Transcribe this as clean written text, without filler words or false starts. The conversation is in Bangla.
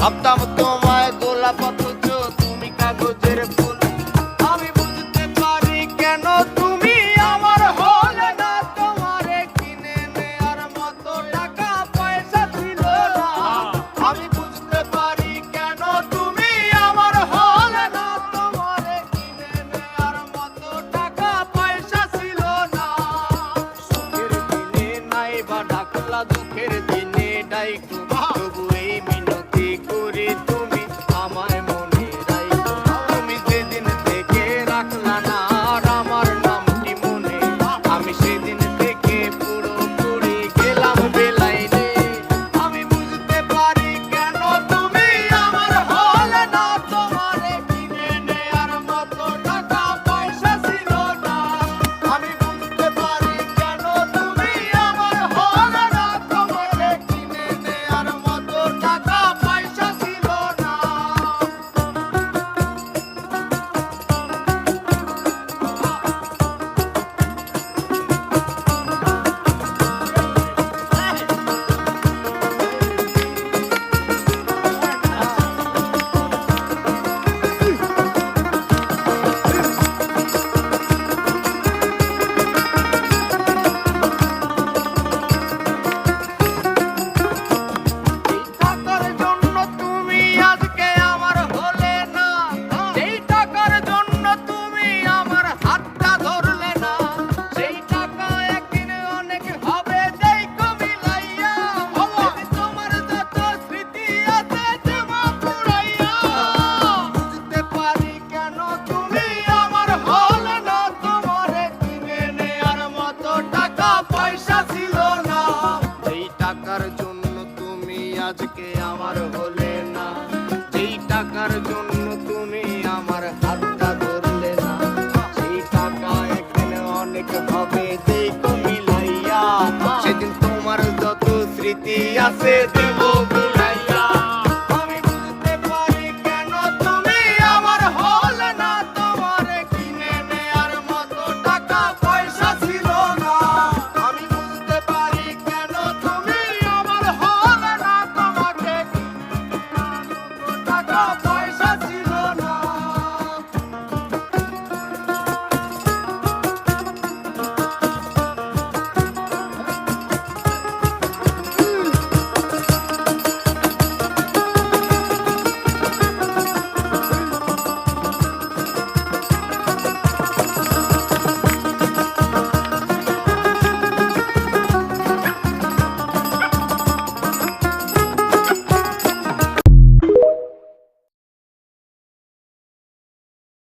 ভাবতাম তোমায় গোলাপ অথচ তুমি কাগজের ফুল। আমি বুঝতে পারি কেন তুমি আমার হলে না, তোমারে কিনে নেয়ার মতো টাকা পয়সা ছিল না। আমি বুঝতে পারি কেন তুমি আমার হলে না, তোমারে কিনে নেয়ার মতো টাকা পয়সা ছিল না। সুখের দিনে নাই বা ডাকলা, দুঃখের দিনে ডাইকো, তবু এই মিনতি করি তুমি আমায় মনে রাখো। তুমি সেদিন থেকে রাখলা না আর আমার নামটি মনে, আমি সেদিন থেকে পুরোপুরি গেলাম বেলাইনে। আমি বুঝতে পারি কেন তুমি আমার হলে না, তোমারে কিনে নেয়ার মতো টাকা পয়সা ছিল না। আমি বুঝতে পারি কেন তুমি আমার হলে না, তোমারে কিনে নেয়ার মতো টাকা পয়সা ছিল না। এই টাকার জন্য তুমি আজকে আমার হলে না, সেই টাকার জন্য তুমি আমার হাতটা ধরলে না। সেই টাকা একদিন অনেক হবে দেখো মিলাইয়া, তোমার যত স্মৃতি আছে জমা পুরাইয়া। বুঝতে পারি কেন তুমি আমার হলে না, তোমারে কিনে নেয়ার মতো টাকা পয়সা ছিল না। এই টাকার জন্য তুমি আজকে আমার হলে না, যেই টাকার জন্য তুমি আমার হাতটা ধরলে না। সেই টাকা একদিন অনেক হবে দেখো মিলাইয়া, সেদিন তোমার যত স্মৃতি আছে দেব বুড়াইয়া। আমি বুঝতে পারি কেন তুমি আমার হলে না, তোমারে কিনে নেয়ার মতো টাকা পয়সা ছিল না। আমি বুঝতে পারি কেন তুমি আমার হলে না, তোমাকে কিনে নেয়ার মতো টাকা